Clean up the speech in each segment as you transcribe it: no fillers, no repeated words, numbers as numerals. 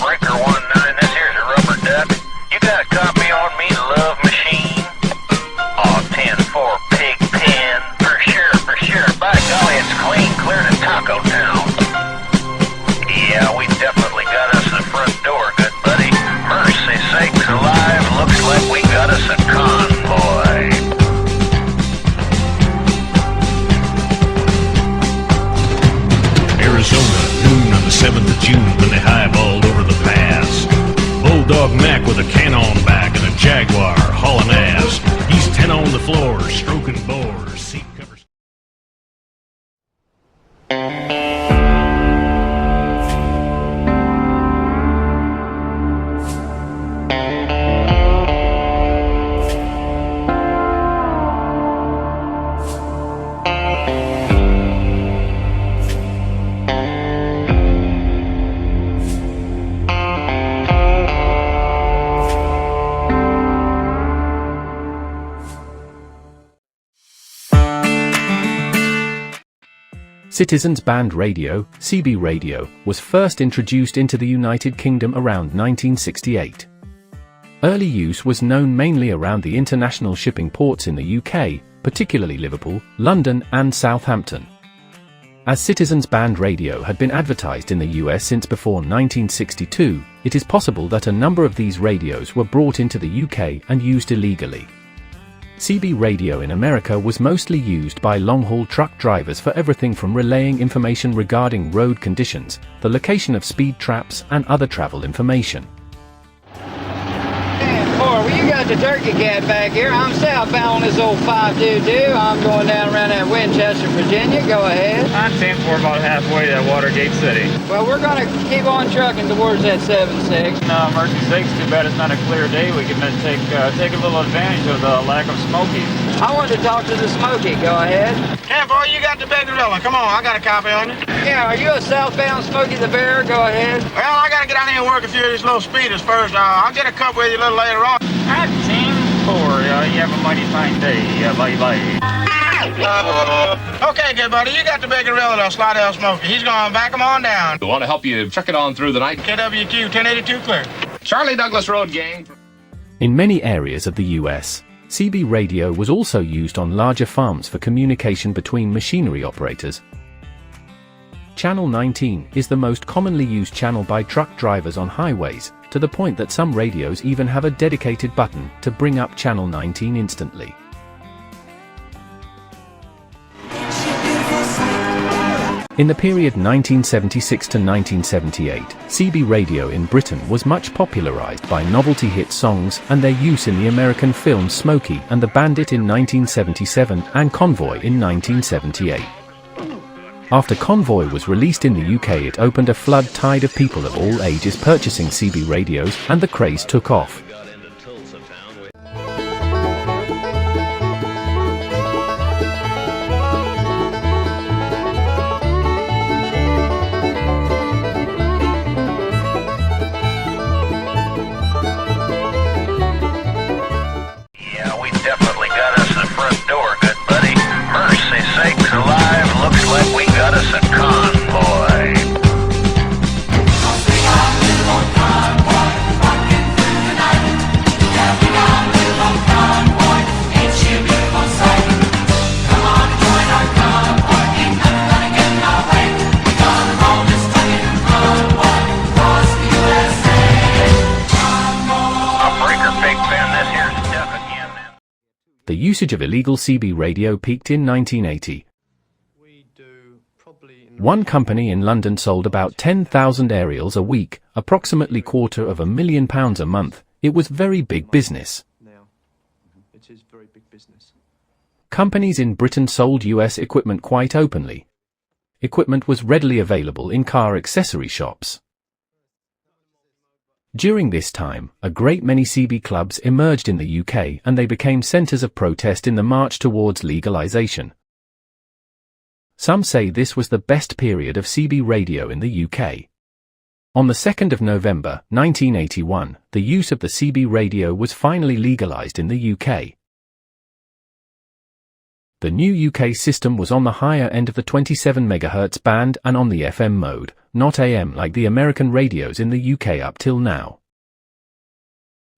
Breaker 19, this here's a rubber duck. You got a copy on me, Love Machine? 10-4 pig pen, for sure. By golly, it's clean, clear to Taco Town. Yeah, we definitely got us the front door, good buddy. Mercy sakes alive, looks like we got us a convoy. Arizona, noon on the 7th of June when they highballed over the pass. Bulldog Mac with a cannon back and a Jaguar hauling ass. He's 10 on the floor, stroking bores, seat covers. Citizens Band Radio, CB radio, was first introduced into the United Kingdom around 1968. Early use was known mainly around the international shipping ports in the UK, particularly Liverpool, London, and Southampton. As Citizens Band Radio had been advertised in the US since before 1962, it is possible that a number of these radios were brought into the UK and used illegally. CB radio in America was mostly used by long-haul truck drivers for everything from relaying information regarding road conditions, the location of speed traps, and other travel information. Well, you got the turkey cat back here. I'm southbound on this old 522. I'm going down around that Winchester, Virginia. Go ahead. I'm 10-4, about halfway to Watergate City. Well, we're going to keep on trucking towards that 7-6. No, mercy sakes, too bad it's not a clear day. We can take a little advantage of the lack of smokies. I want to talk to the Smoky. Go ahead. 10-4, you got the big gorilla. Come on, I got a copy on you. Yeah, are you a southbound Smokey the Bear? Go ahead. Well, I got to get out here and work a few of these little speeders first. I'll get a cup with you a little later on. I'm 10-4. You have a mighty fine day. Bye-bye. Okay, good buddy, you got the big gorilla, though, Slidell Smokey. He's going to back him on down. We want to help you check it on through the night. KWQ 1082 clear. Charlie Douglas Road, gang. In many areas of the US, CB radio was also used on larger farms for communication between machinery operators. Channel 19 is the most commonly used channel by truck drivers on highways, to the point that some radios even have a dedicated button to bring up Channel 19 instantly. In the period 1976 to 1978, CB radio in Britain was much popularized by novelty hit songs and their use in the American films Smokey and the Bandit in 1977 and Convoy in 1978. After Convoy was released in the UK, it opened a flood tide of people of all ages purchasing CB radios, and the craze took off. Yeah, we definitely got us the front door, good buddy. Mercy sakes alive, looks like we got us a convoy. The usage of illegal CB radio peaked in 1980. One company in London sold about 10,000 aerials a week, approximately £250,000 a month. It was very big business. Companies in Britain sold US equipment quite openly. Equipment was readily available in car accessory shops. During this time, a great many CB clubs emerged in the UK and they became centres of protest in the march towards legalisation. Some say this was the best period of CB radio in the UK. On the 2nd of November, 1981, the use of the CB radio was finally legalised in the UK. The new UK system was on the higher end of the 27 MHz band and on the FM mode, not AM like the American radios in the UK up till now.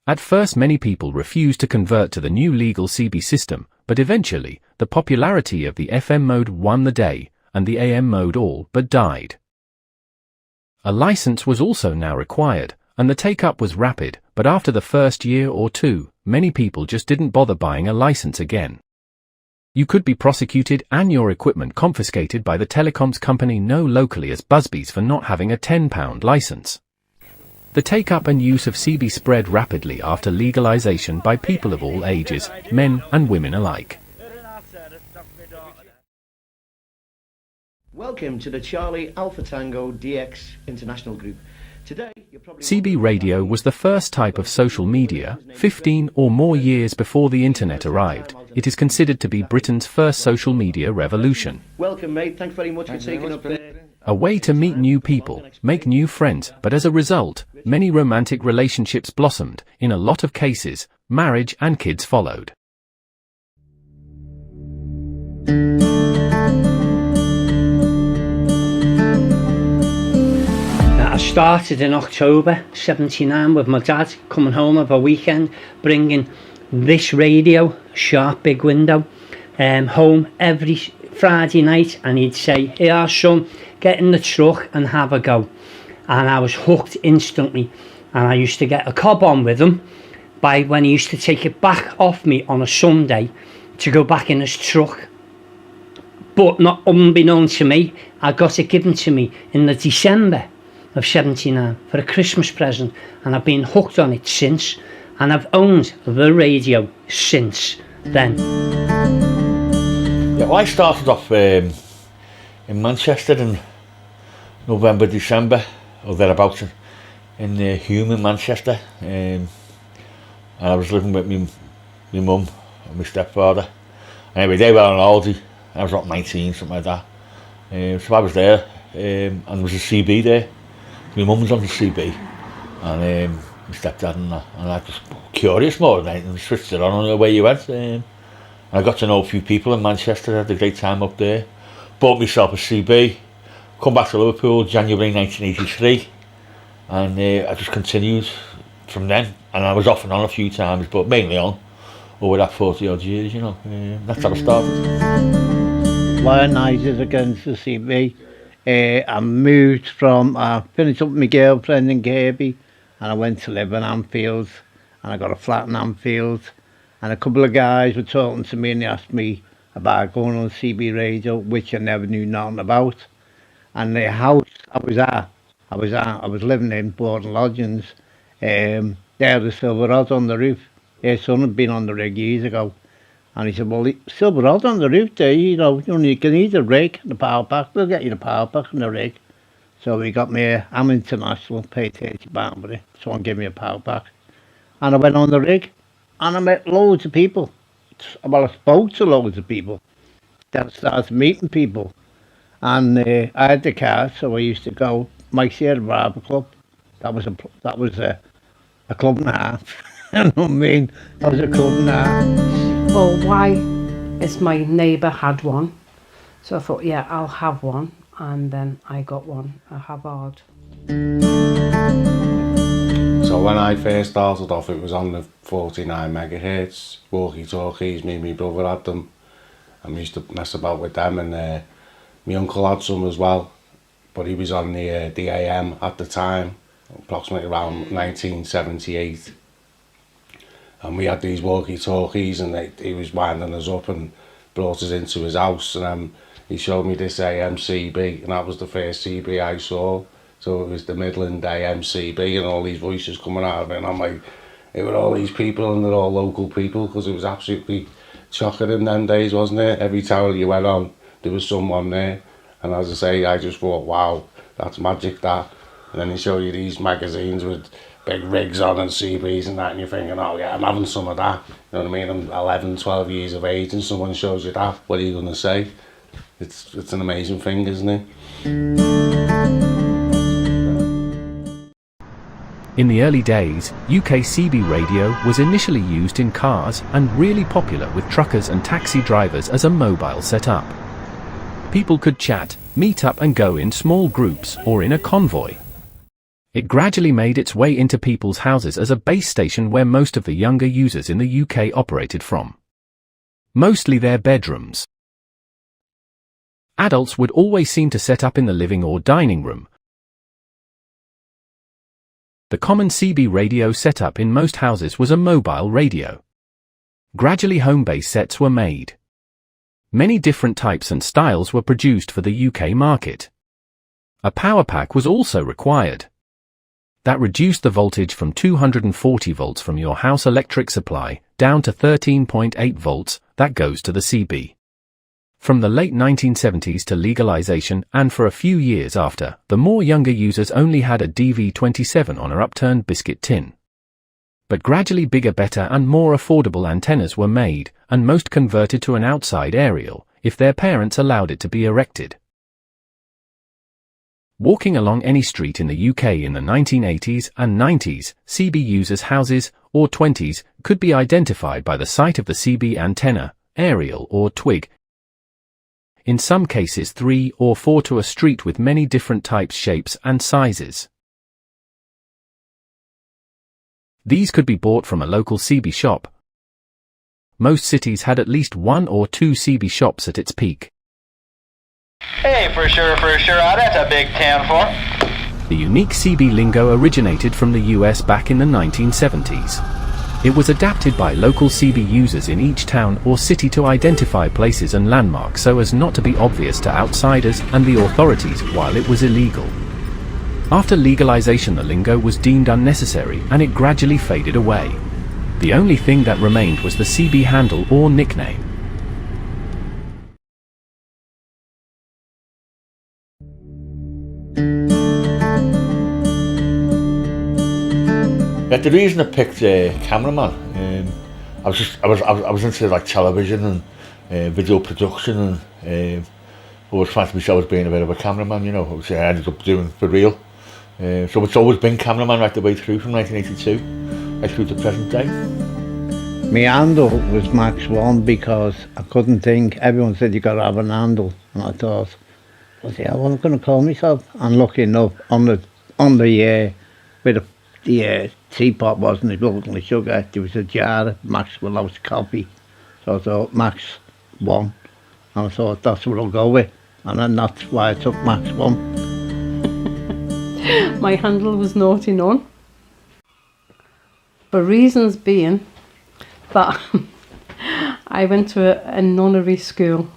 At first many people refused to convert to the new legal CB system, but eventually, the popularity of the FM mode won the day, and the AM mode all but died. A license was also now required, and the take-up was rapid, but after the first year or two, many people just didn't bother buying a license again. You could be prosecuted and your equipment confiscated by the telecoms company known locally as Busby's for not having a £10 license. The take-up and use of CB spread rapidly after legalization by people of all ages, men and women alike. Welcome to the Charlie Alpha Tango DX International Group. Today, CB radio was the first type of social media, 15 or more years before the internet arrived. It is considered to be Britain's first social media revolution. Welcome, mate. Thanks very much for taking up there. A way to meet new people, make new friends, but as a result, many romantic relationships blossomed. In a lot of cases, marriage and kids followed. I started in October '79 with my dad coming home of a weekend, bringing this radio, sharp big window, home every Friday night, and he'd say, "Here, son, get in the truck and have a go." And I was hooked instantly, and I used to get a cob on with him by when he used to take it back off me on a Sunday to go back in his truck. But not unbeknown to me, I got it given to me in the December of '79 for a Christmas present, and I've been hooked on it since, and I've owned the radio since then. Yeah, well, I started off in Manchester in November, December, or thereabouts, in Hume in Manchester, and I was living with my mum and my stepfather. Anyway, they were on holiday. I was about 19, something like that. So I was there, and there was a CB there. My mum was on the CB, and my stepdad and that, and I was curious more than anything, and switched it on the way you went. And I got to know a few people in Manchester, had a great time up there. Bought myself a CB, come back to Liverpool January 1983, and I just continued from then. And I was off and on a few times, but mainly on over that 40 odd years, you know. That's how I started. Lionised against the CB. I moved from, I finished up with my girlfriend in Kirby, and I went to live in Anfield, and I got a flat in Anfield, and a couple of guys were talking to me and they asked me about going on CB radio, which I never knew nothing about. And the house I was living in, board and lodgings, they had a silver rod on the roof. Their son had been on the rig years ago, and he said, "Well, silver rod on the roof there, you know, you can need a rig and a power pack. They'll get you the power pack and the rig." So he got me a Am International, paid £30 for it. Someone gave me a power pack, and I went on the rig, and I met loads of people. Well, I spoke to loads of people. Then I started meeting people, and I had the car, so I used to go Mike's Sierra Barber Club. That was a club and a half. You know what I mean? That was a club and a half. Well, why is my neighbour had one, so I thought, yeah, I'll have one, and then I got one, a Havard. So when I first started off, it was on the 49 megahertz walkie-talkies. Me and my brother had them, and we used to mess about with them, and my uncle had some as well, but he was on the AM at the time, approximately around 1978. And we had these walkie-talkies, and he was winding us up and brought us into his house, and he showed me this AM CB, and that was the first CB I saw. So it was the Midland AM CB, and all these voices coming out of it, and I'm like, it were all these people, and they're all local people, because it was absolutely shocking in them days, wasn't it? Every town you went on, there was someone there, and as I say, I just thought, wow, that's magic, that. And then they show you these magazines with big rigs on and CBs and that, and you're thinking, oh yeah, I'm having some of that. You know what I mean? I'm 11, 12 years of age and someone shows you that. What are you going to say? It's an amazing thing, isn't it? In the early days, UK CB radio was initially used in cars and really popular with truckers and taxi drivers as a mobile setup. People could chat, meet up and go in small groups or in a convoy. It gradually made its way into people's houses as a base station where most of the younger users in the UK operated from. Mostly their bedrooms. Adults would always seem to set up in the living or dining room. The common CB radio setup in most houses was a mobile radio. Gradually home base sets were made. Many different types and styles were produced for the UK market. A power pack was also required. That reduced the voltage from 240 volts from your house electric supply down to 13.8 volts that goes to the CB. From the late 1970s to legalization and for a few years after, the more younger users only had a DV27 on an upturned biscuit tin. But gradually bigger, better and more affordable antennas were made, and most converted to an outside aerial, if their parents allowed it to be erected. Walking along any street in the UK in the 1980s and 90s, CB users' houses, or 20s, could be identified by the sight of the CB antenna, aerial or twig. In some cases 3 or 4 to a street with many different types, shapes and sizes. These could be bought from a local CB shop. Most cities had at least 1 or 2 CB shops at its peak. Hey, for sure, that's a big town for. The unique CB lingo originated from the US back in the 1970s. It was adapted by local CB users in each town or city to identify places and landmarks so as not to be obvious to outsiders and the authorities while it was illegal. After legalization, the lingo was deemed unnecessary and it gradually faded away. The only thing that remained was the CB handle or nickname. Yeah, the reason I picked cameraman, I was into like television and video production, and I was trying to myself as being a bit of a cameraman, you know, which I ended up doing for real. So it's always been cameraman right the way through from 1982 right through to present day. My handle was Max 1 because I couldn't think. Everyone said you got to have an handle, and I thought, bloody hell, what am I going to call myself? And lucky enough, on the where the teapot wasn't it wasn't the sugar, there was a jar of Max without coffee. So I thought Max 1, and I thought that's what I'll go with, and then that's why I took Max 1. My handle was Naughty Nun, for reasons being that I went to a nunnery school.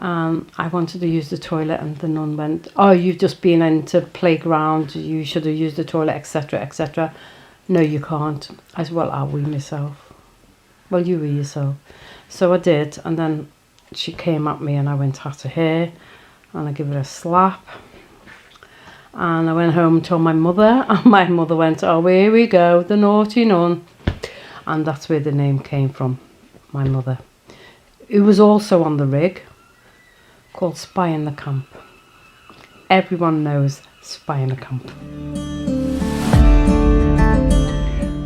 I wanted to use the toilet and the nun went, oh, you've just been into playground, you should have used the toilet, etc, etc. No, you can't. I said, well, I'll wee myself. Well, you wee yourself. So I did, and then she came at me and I went at her hair and I gave her a slap. And I went home and told my mother, and my mother went, oh, here we go, the naughty nun. And that's where the name came from, my mother. It was also on the rig, called Spy in the Camp. Everyone knows Spy in the Camp.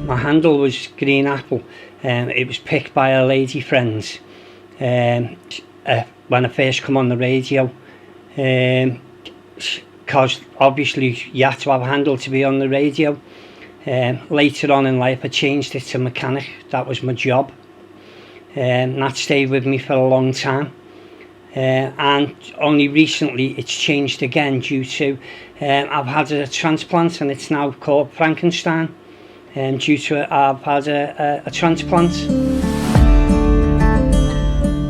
My handle was Green Apple. It was picked by a lady friend when I first come on the radio. Because obviously you had to have a handle to be on the radio. Later on in life I changed it to mechanic. That was my job. And that stayed with me for a long time. And only recently it's changed again due to I've had a transplant and it's now called Frankenstein due to I've had a transplant.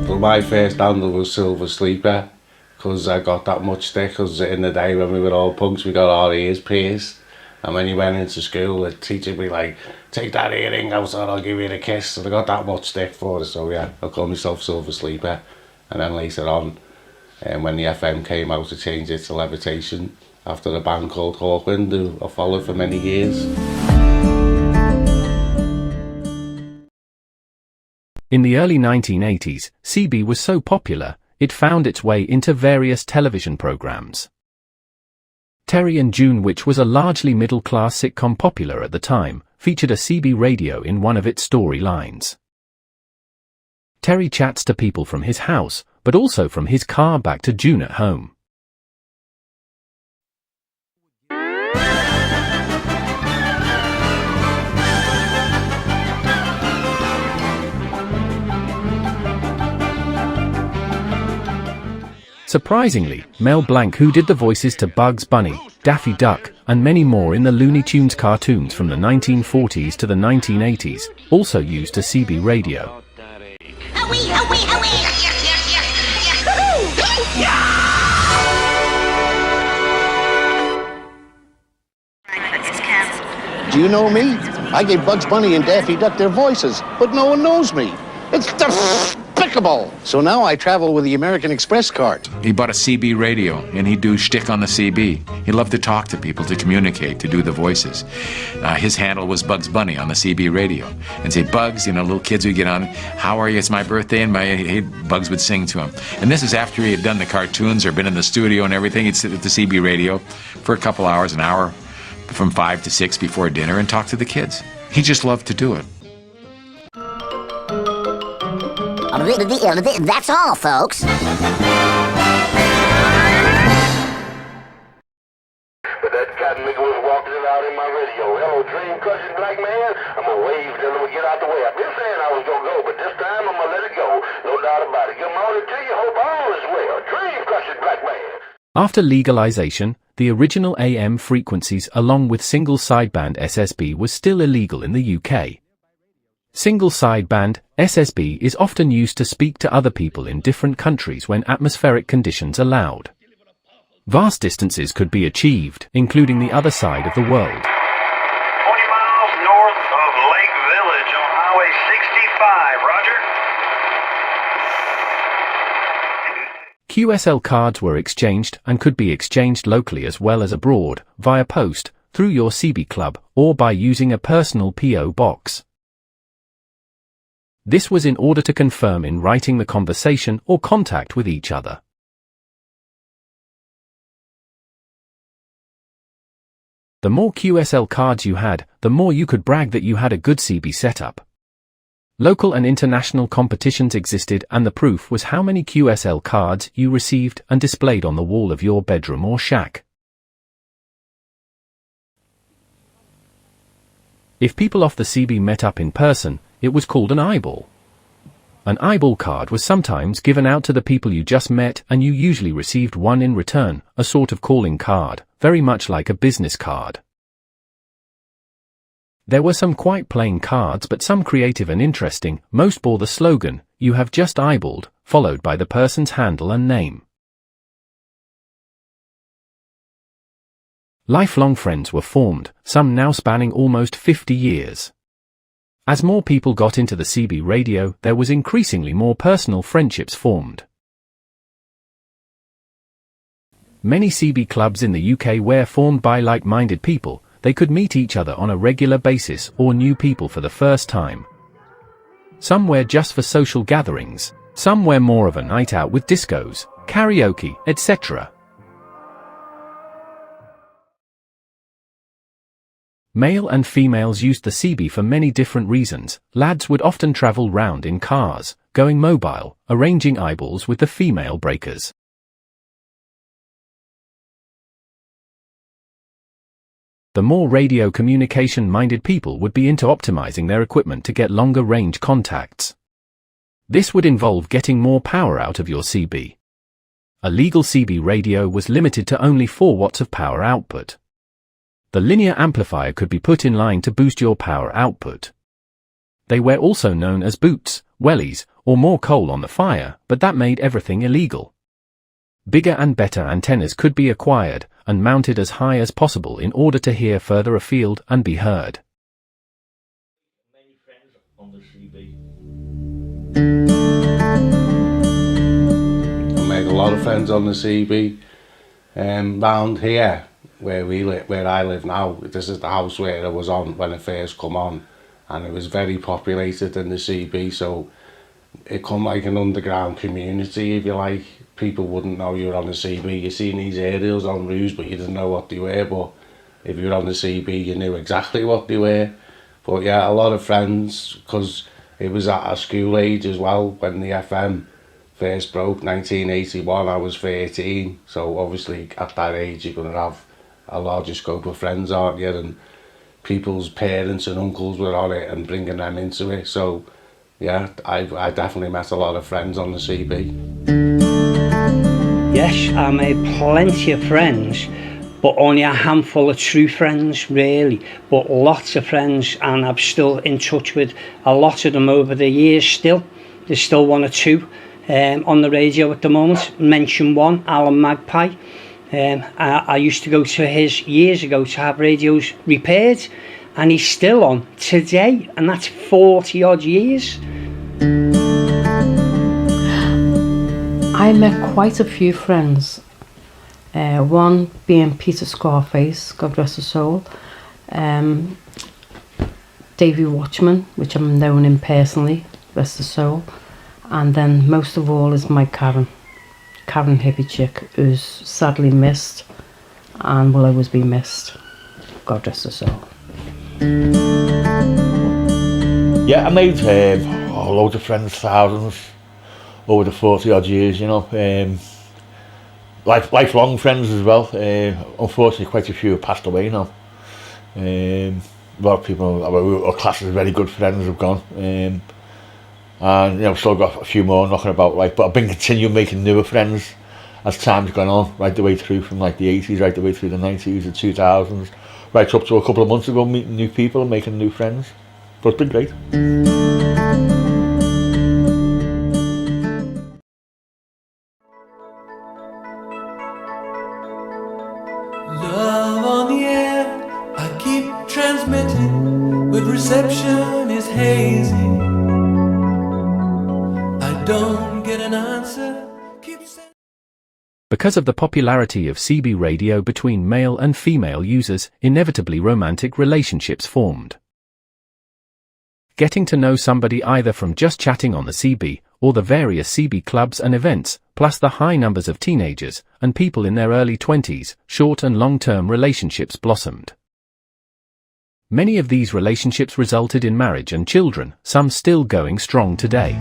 Well, my first handle was Silver Sleeper because I got that much stick because in the day when we were all punks we got our ears pierced, and when you went into school the teacher would be like, take that earring out or I'll give you a kiss, so I got that much stick for it. So yeah, I called myself Silver Sleeper. And then later on, when the FM came out, to change it to Levitation after a band called Hawkwind, who I followed for many years. In the early 1980s, CB was so popular, it found its way into various television programs. Terry and June, which was a largely middle-class sitcom popular at the time, featured a CB radio in one of its storylines. Terry chats to people from his house, but also from his car back to June at home. Surprisingly, Mel Blanc, who did the voices to Bugs Bunny, Daffy Duck, and many more in the Looney Tunes cartoons from the 1940s to the 1980s, also used a CB radio. Do you know me? I gave Bugs Bunny and Daffy Duck their voices, but no one knows me. It's despicable. So now I travel with the American Express card. He bought a CB radio, and he'd do shtick on the CB. He loved to talk to people, to communicate, to do the voices. His handle was Bugs Bunny on the CB radio. And say, Bugs, you know, little kids would get on, how are you, it's my birthday, and Bugs would sing to him. And this is after he had done the cartoons or been in the studio and everything. He'd sit at the CB radio for a couple hours, an hour, from 5 to 6 before dinner, and talk to the kids. He just loved to do it. That's all, folks. But that cotton nigga was walking around in my radio. Hello, dream crushing black man. I'm gonna wave till we get out the way. I've been saying I was gonna go, but this time I'm gonna let it go. No doubt about it. Good morning to you. Hope all is well. Dream crushing black man. After legalization, the original AM frequencies along with single sideband SSB was still illegal in the UK. Single sideband SSB is often used to speak to other people in different countries when atmospheric conditions allowed. Vast distances could be achieved, including the other side of the world. 20 miles north of Lake Village on Highway 65, Roger. QSL cards were exchanged and could be exchanged locally as well as abroad, via post, through your CB club, or by using a personal PO box. This was in order to confirm in writing the conversation or contact with each other. The more QSL cards you had, the more you could brag that you had a good CB setup. Local and international competitions existed, and the proof was how many QSL cards you received and displayed on the wall of your bedroom or shack. If people off the CB met up in person, it was called an eyeball. An eyeball card was sometimes given out to the people you just met, and you usually received one in return, a sort of calling card, very much like a business card. There were some quite plain cards, but some creative and interesting. Most bore the slogan, "You have just eyeballed," followed by the person's handle and name. Lifelong friends were formed, some now spanning almost 50 years. As more people got into the CB radio, there was increasingly more personal friendships formed. Many CB clubs in the UK were formed by like-minded people. They could meet each other on a regular basis or new people for the first time. Some were just for social gatherings, some were more of a night out with discos, karaoke, etc. Male and females used the CB for many different reasons. Lads would often travel round in cars, going mobile, arranging eyeballs with the female breakers. The more radio communication-minded people would be into optimizing their equipment to get longer range contacts. This would involve getting more power out of your CB. A legal CB radio was limited to only 4 watts of power output. The linear amplifier could be put in line to boost your power output. They were also known as boots, wellies, or more coal on the fire, but that made everything illegal. Bigger and better antennas could be acquired and mounted as high as possible in order to hear further afield and be heard. Many friends on the CB. I make a lot of friends on the CB. Round here, where I live now, this is the house where I was on when it first come on, and it was very populated in the CB, so it come like an underground community, if you like. People wouldn't know you were on the CB. You seen these aerials on roofs, but you didn't know what they were. But if you were on the CB, you knew exactly what they were. But yeah, a lot of friends, because it was at our school age as well when the FM first broke, 1981. I was 13, so obviously at that age you're going to have a larger scope of friends, aren't you? And people's parents and uncles were on it and bringing them into it. So yeah, I definitely met a lot of friends on the CB. Yes, I made plenty of friends, but only a handful of true friends really, but lots of friends, and I'm still in touch with a lot of them over the years still. There's still one or two on the radio at the moment. Mention one, Alan Magpie. I used to go to his years ago to have radios repaired, and he's still on today, and that's 40 odd years. I met quite a few friends. One being Peter Scarface, God rest his soul. Davy Watchman, which I'm known him personally, rest his soul. And then most of all is my Karen hippie chick, who's sadly missed and will always be missed. God rest her soul. Yeah, I made loads of friends, thousands, over the 40 odd years, you know. Lifelong friends as well. Unfortunately, quite a few have passed away now. A lot of people, our class of very good friends have gone. And you know, I've still got a few more knocking about, right? But I've been continuing making newer friends as time's gone on, right the way through from like the 80s, right the way through the 90s, the 2000s, right up to a couple of months ago, meeting new people and making new friends. But it's been great. Love on the air, I keep transmitting, but reception is hazy. I don't get an answer. Because of the popularity of CB radio between male and female users, inevitably romantic relationships formed. Getting to know somebody either from just chatting on the CB, or the various CB clubs and events, plus the high numbers of teenagers, and people in their early 20s, short and long-term relationships blossomed. Many of these relationships resulted in marriage and children, some still going strong today.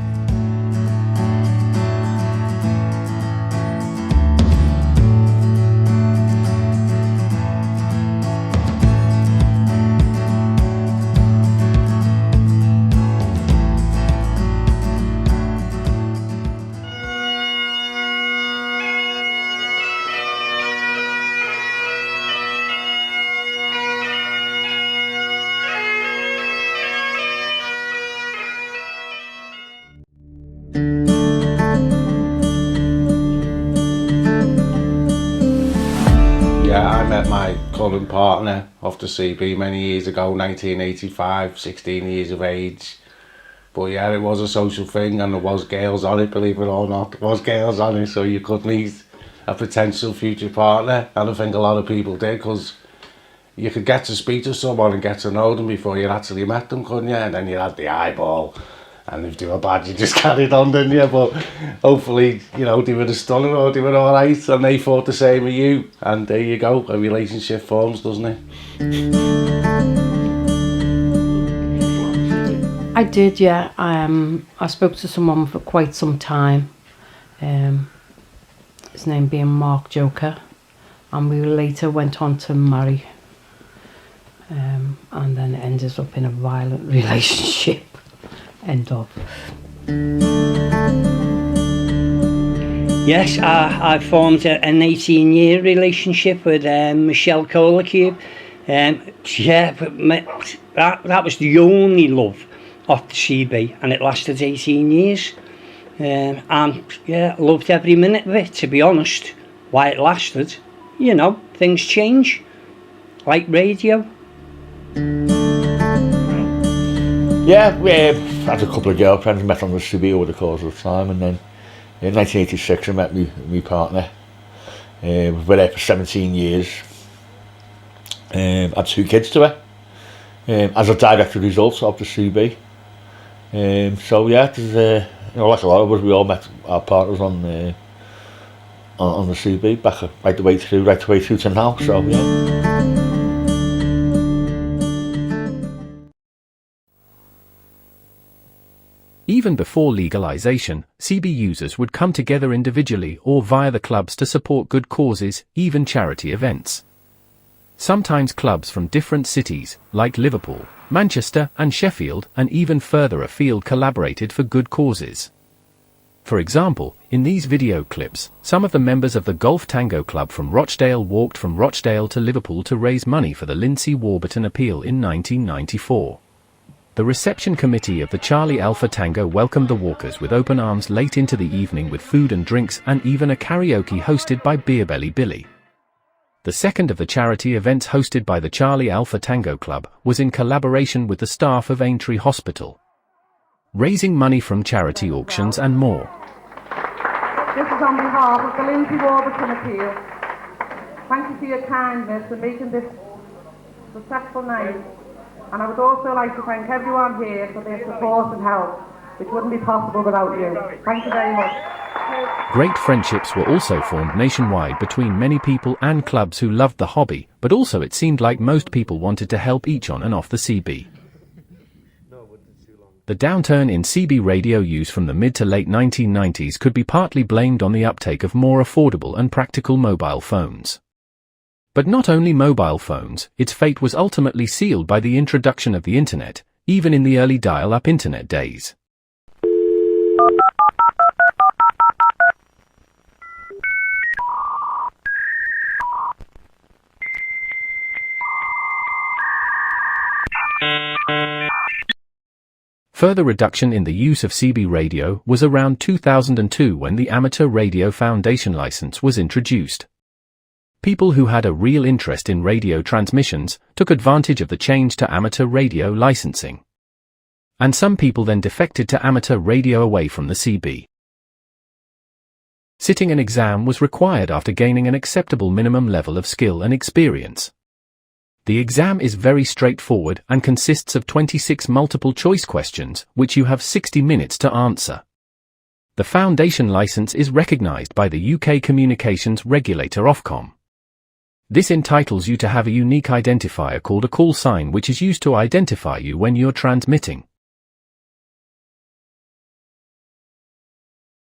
I met my current partner off the CB many years ago, 1985, 16 years of age. But yeah, it was a social thing and there was girls on it, believe it or not. There was girls on it, so you could meet a potential future partner. And I think a lot of people did, because you could get to speak to someone and get to know them before you actually met them, couldn't you? And then you had the eyeball. And if they were bad, you just carried on, didn't you? But hopefully, you know, they were a stunner or they were all right and they thought the same of you. And there you go, a relationship forms, doesn't it? I did, yeah. I spoke to someone for quite some time. His name being Mark Joker. And we later went on to marry. And then ended up in a violent relationship. End of. Yes, I formed an 18-year relationship with Michelle Colacube. Yeah, that was the only love of the CB, and it lasted 18 years. And yeah, I loved every minute of it, to be honest. Why it lasted, you know, things change, like radio. Yeah, we had a couple of girlfriends, met on the CB over the course of time, and then in 1986 I met my partner. We were there for 17 years. Had 2 kids to her, as a direct result of the CB. So yeah, there's, like a lot of us, we all met our partners on the CB back right the way through to now. So yeah. Even before legalization, CB users would come together individually or via the clubs to support good causes, even charity events. Sometimes clubs from different cities, like Liverpool, Manchester and Sheffield, and even further afield collaborated for good causes. For example, in these video clips, some of the members of the Golf Tango Club from Rochdale walked from Rochdale to Liverpool to raise money for the Lindsay Warburton appeal in 1994. The reception committee of the Charlie Alpha Tango welcomed the walkers with open arms late into the evening with food and drinks and even a karaoke hosted by Beerbelly Billy. The second of the charity events hosted by the Charlie Alpha Tango Club was in collaboration with the staff of Aintree Hospital, raising money from charity auctions and more. This is on behalf of the Lindsay Warburton appeal. Thank you for your kindness in making this successful night. And I would also like to thank everyone here for their support and help, which wouldn't be possible without you. Thank you very much. Great friendships were also formed nationwide between many people and clubs who loved the hobby, but also it seemed like most people wanted to help each on and off the CB. The downturn in CB radio use from the mid to late 1990s could be partly blamed on the uptake of more affordable and practical mobile phones. But not only mobile phones, its fate was ultimately sealed by the introduction of the internet, even in the early dial-up internet days. Further reduction in the use of CB radio was around 2002 when the Amateur Radio Foundation license was introduced. People who had a real interest in radio transmissions took advantage of the change to amateur radio licensing. And some people then defected to amateur radio away from the CB. Sitting an exam was required after gaining an acceptable minimum level of skill and experience. The exam is very straightforward and consists of 26 multiple-choice questions, which you have 60 minutes to answer. The foundation license is recognized by the UK communications regulator Ofcom. This entitles you to have a unique identifier called a call sign, which is used to identify you when you're transmitting.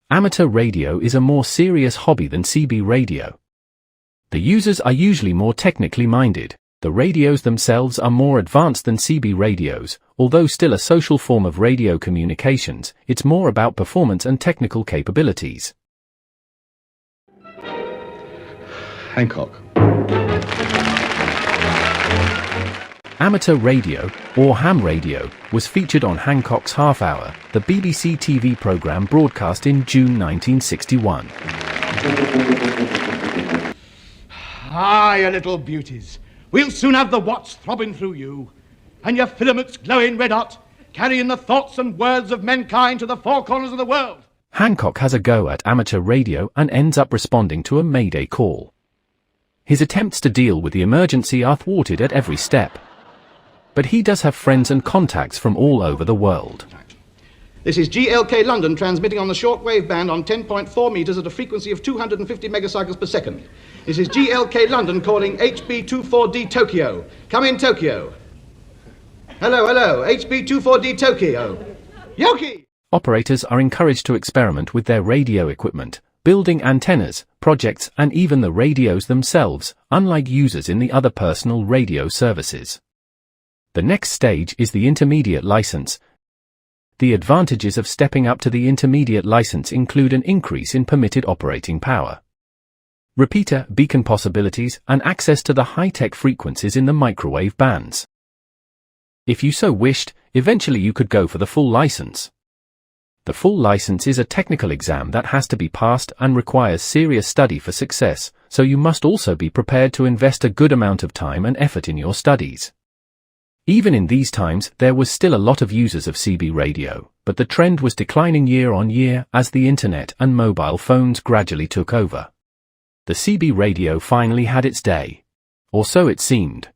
Amateur radio is a more serious hobby than CB radio. The users are usually more technically minded. The radios themselves are more advanced than CB radios, although still a social form of radio communications, it's more about performance and technical capabilities. Hancock. Amateur radio, or ham radio, was featured on Hancock's Half Hour, the BBC TV programme broadcast in June 1961. Ah, you little beauties. We'll soon have the watts throbbing through you, and your filaments glowing red hot, carrying the thoughts and words of mankind to the four corners of the world. Hancock has a go at amateur radio and ends up responding to a mayday call. His attempts to deal with the emergency are thwarted at every step. But he does have friends and contacts from all over the world. This is GLK London transmitting on the shortwave band on 10.4 meters at a frequency of 250 megacycles per second. This is GLK London calling HB24D Tokyo. Come in, Tokyo. Hello, HB24D Tokyo. Yoki! Operators are encouraged to experiment with their radio equipment, building antennas, projects, and even the radios themselves, unlike users in the other personal radio services. The next stage is the intermediate license. The advantages of stepping up to the intermediate license include an increase in permitted operating power, repeater beacon possibilities, and access to the high-tech frequencies in the microwave bands. If you so wished, eventually you could go for the full license. The full license is a technical exam that has to be passed and requires serious study for success, so you must also be prepared to invest a good amount of time and effort in your studies. Even in these times, there was still a lot of users of CB radio, but the trend was declining year on year as the internet and mobile phones gradually took over. The CB radio finally had its day. Or so it seemed.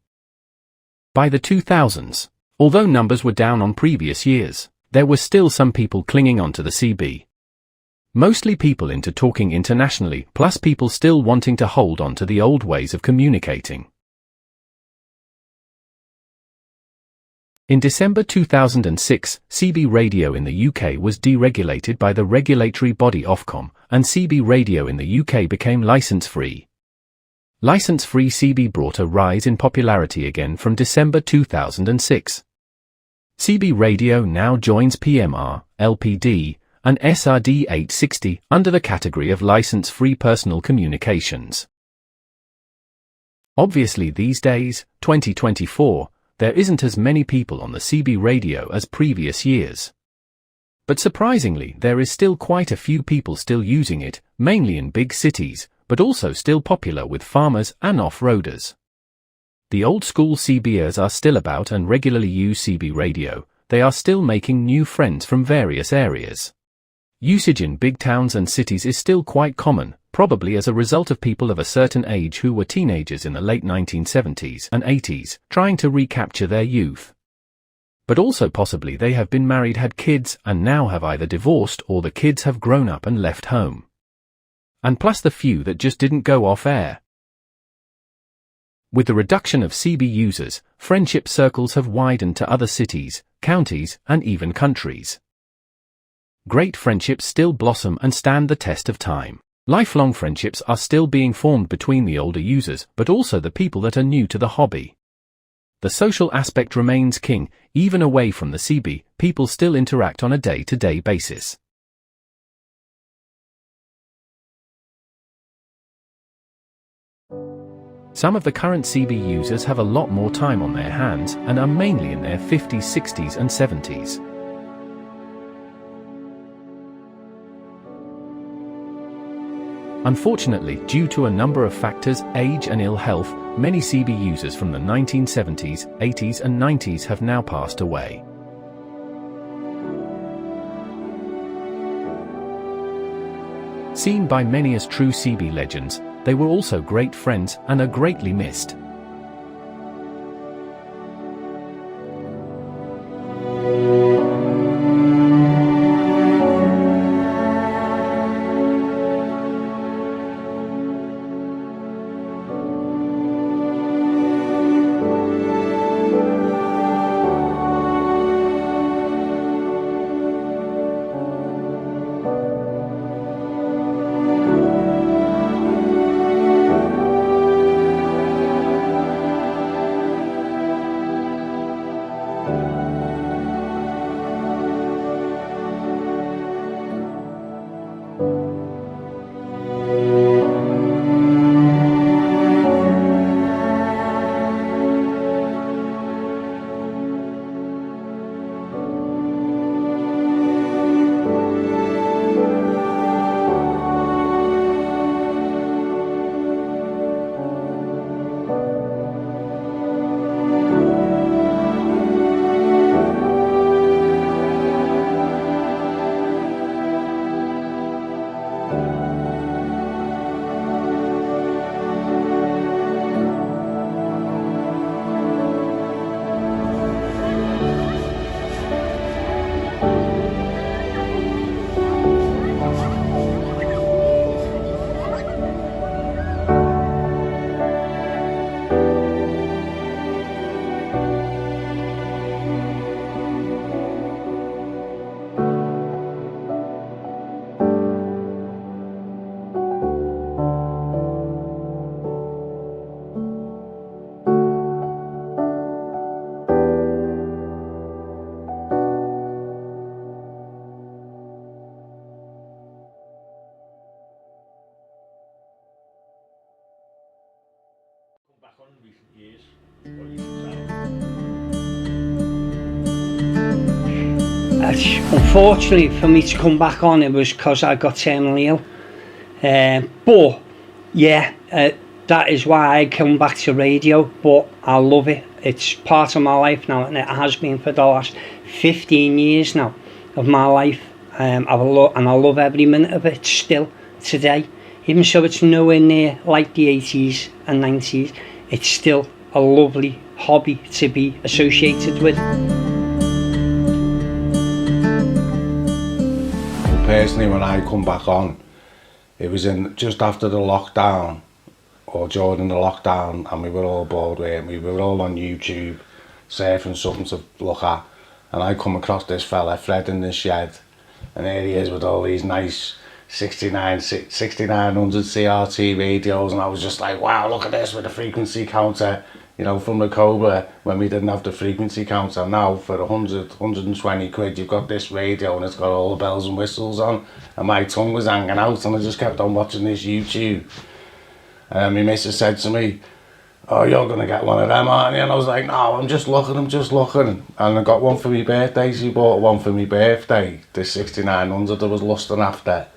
By the 2000s, although numbers were down on previous years, there were still some people clinging on to the CB. Mostly people into talking internationally, plus people still wanting to hold on to the old ways of communicating. In December 2006, CB radio in the UK was deregulated by the regulatory body Ofcom, and CB radio in the UK became licence-free. Licence-free CB brought a rise in popularity again from December 2006. CB radio now joins PMR, LPD, and SRD 860 under the category of licence-free personal communications. Obviously these days, 2024, there isn't as many people on the CB radio as previous years. But surprisingly, there is still quite a few people still using it, mainly in big cities, but also still popular with farmers and off-roaders. The old-school CBers are still about and regularly use CB radio. They are still making new friends from various areas. Usage in big towns and cities is still quite common, probably as a result of people of a certain age who were teenagers in the late 1970s and 80s, trying to recapture their youth. But also possibly they have been married, had kids, and now have either divorced or the kids have grown up and left home. And plus the few that just didn't go off air. With the reduction of CB users, friendship circles have widened to other cities, counties, and even countries. Great friendships still blossom and stand the test of time. Lifelong friendships are still being formed between the older users, but also the people that are new to the hobby. The social aspect remains king, even away from the CB, people still interact on a day-to-day basis. Some of the current CB users have a lot more time on their hands and are mainly in their 50s, 60s and 70s. Unfortunately, due to a number of factors, age and ill health, many CB users from the 1970s, 80s and 90s have now passed away. Seen by many as true CB legends, they were also great friends and are greatly missed. Unfortunately for me to come back on, it was because I got terminally ill. But yeah, that is why I come back to radio. But I love it. It's part of my life now, and it has been for the last 15 years now of my life. And I love every minute of it still today. Even so, it's nowhere near like the 80s and 90s. It's still a lovely hobby to be associated with. personally, when I come back on, it was in just after the lockdown, or during the lockdown, and we were all bored with it. We were all on YouTube, surfing something to look at, and I come across this fella, Fred in the Shed, and here he is with all these nice 6900 CRT radios, and I was just like, wow, look at this with the frequency counter. You know, from the Cobra, when we didn't have the frequency counter, now for 120 quid, you've got this radio and it's got all the bells and whistles on, and my tongue was hanging out, and I just kept on watching this YouTube. And my missus said to me, oh, you're going to get one of them, aren't you? And I was like, no, I'm just looking. And I got one for my birthday. She bought one for my birthday, this 6900 I was lusting after.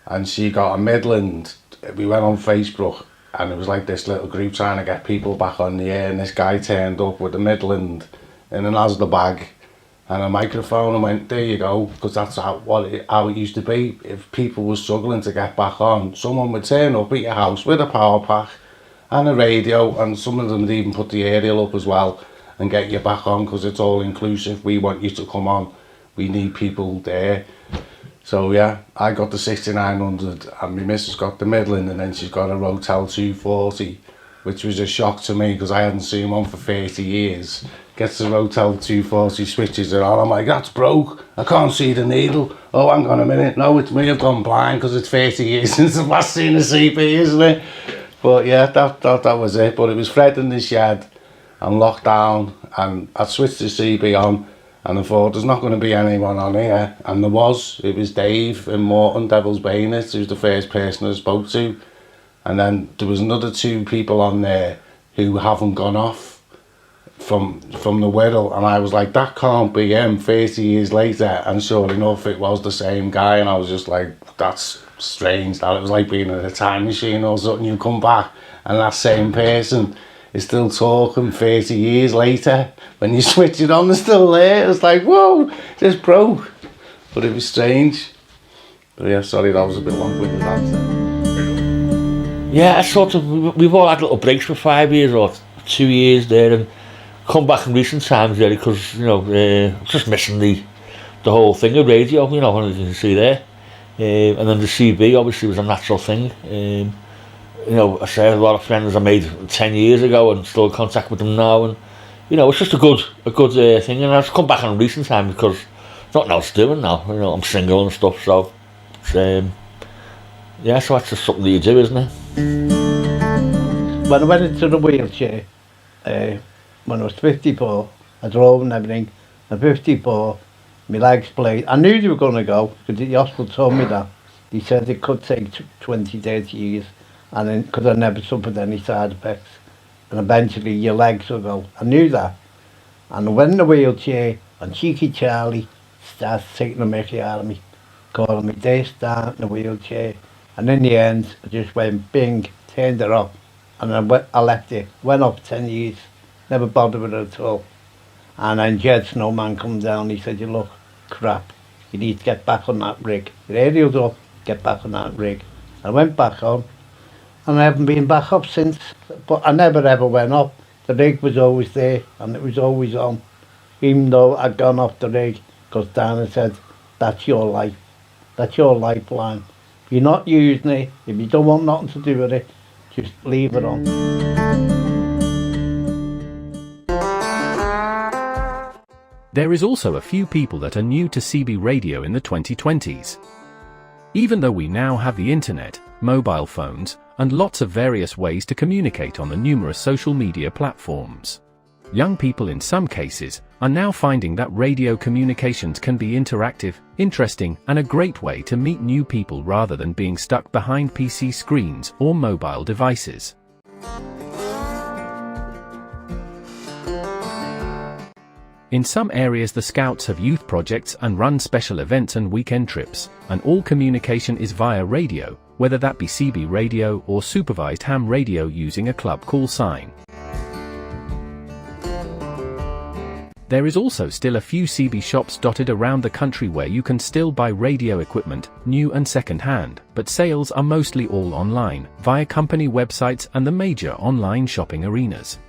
And she got a Midland. We went on Facebook, and it was like this little group trying to get people back on the air, and this guy turned up with a Midland in an Asda bag and a microphone and went, there you go, because that's how it used to be. If people were struggling to get back on, someone would turn up at your house with a power pack and a radio, and some of them would even put the aerial up as well and get you back on, because it's all inclusive. We want you to come on, we need people there. So yeah, I got the 6900 and my missus got the Midland, and then she's got a Rotel 240, which was a shock to me because I hadn't seen one for 30 years. Gets the Rotel 240, switches it on, I'm like, that's broke, I can't see the needle. Oh, hang on a minute, no, it's me, I've gone blind because it's 30 years since I've last seen a CB, isn't it? But yeah, that was it. But it was Fred in the Shed and lockdown, and I switched the CB on, and I thought, there's not going to be anyone on here. And there was. It was Dave in Morton, Devil's Bayonet, who was the first person I spoke to. And then there was another 2 people on there who haven't gone off from the Whittle. And I was like, that can't be him 30 years later. And sure enough, it was the same guy. And I was just like, that's strange. That it was like being in a time machine or something. You come back and that same person is still talking 30 years later. When you switch it on, they're still there. It's like, whoa, just broke. But it was strange. But yeah, sorry, that was a bit long-winded answer. Yeah, I sort of, we've all had little breaks for 5 years or 2 years there, and come back in recent times really, because, you know, just missing the whole thing of radio, you know, as you can see there. And then the CB obviously was a natural thing. You know, I say a lot of friends I made 10 years ago and still in contact with them now, and you know, it's just a good thing. And I've come back in recent time because there's nothing else doing now. You know, I'm single and stuff, so it's, yeah, so that's just something that you do, isn't it? When I went into the wheelchair, when I was 54, I drove and everything. At 54, my legs played. I knew they were going to go because the hospital told me that. He said it could take 20, 30 years. And then, because I never suffered any side effects, and eventually your legs will go. I knew that. And I went in the wheelchair, and Cheeky Charlie started taking the mickey out of me, calling me this, that, in the wheelchair. And in the end, I just went bing, turned it off, and I left it. Went off 10 years, never bothered with it at all. And then Jed Snowman come down, he said, you look, crap, you need to get back on that rig. Your radio's up, get back on that rig. I went back on, and I haven't been back up since, but I never ever went up. The rig was always there, and it was always on, even though I'd gone off the rig, because Dana said, that's your life, that's your lifeline. If you're not using it, if you don't want nothing to do with it, just leave it on. There is also a few people that are new to CB radio in the 2020s. Even though we now have the internet, mobile phones, and lots of various ways to communicate on the numerous social media platforms, young people in some cases are now finding that radio communications can be interactive, interesting, and a great way to meet new people rather than being stuck behind PC screens or mobile devices. In some areas, the Scouts have youth projects and run special events and weekend trips, and all communication is via radio, whether that be CB radio or supervised ham radio using a club call sign. There is also still a few CB shops dotted around the country where you can still buy radio equipment, new and second-hand, but sales are mostly all online, via company websites and the major online shopping arenas.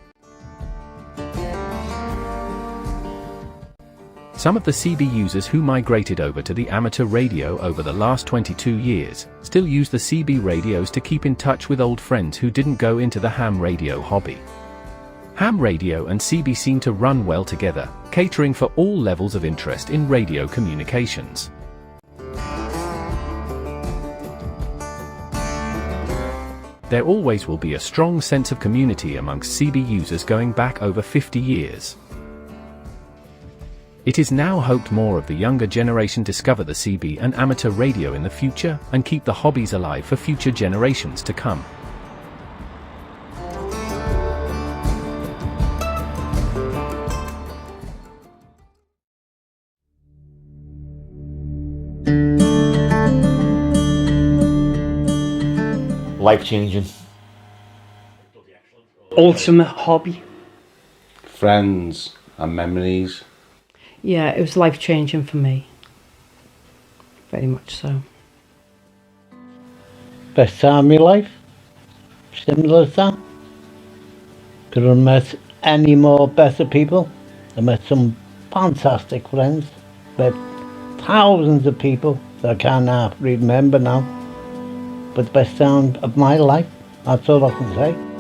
Some of the CB users who migrated over to the amateur radio over the last 22 years still use the CB radios to keep in touch with old friends who didn't go into the ham radio hobby. Ham radio and CB seem to run well together, catering for all levels of interest in radio communications. There always will be a strong sense of community amongst CB users going back over 50 years. It is now hoped more of the younger generation discover the CB and amateur radio in the future and keep the hobbies alive for future generations to come. Life-changing. Ultimate hobby. Friends and memories. Yeah, it was life-changing for me. Very much so. Best time of my life. Similar to that. Could have met any more better people. I met some fantastic friends. Met thousands of people that I can't remember now. But the best time of my life, that's all I can say.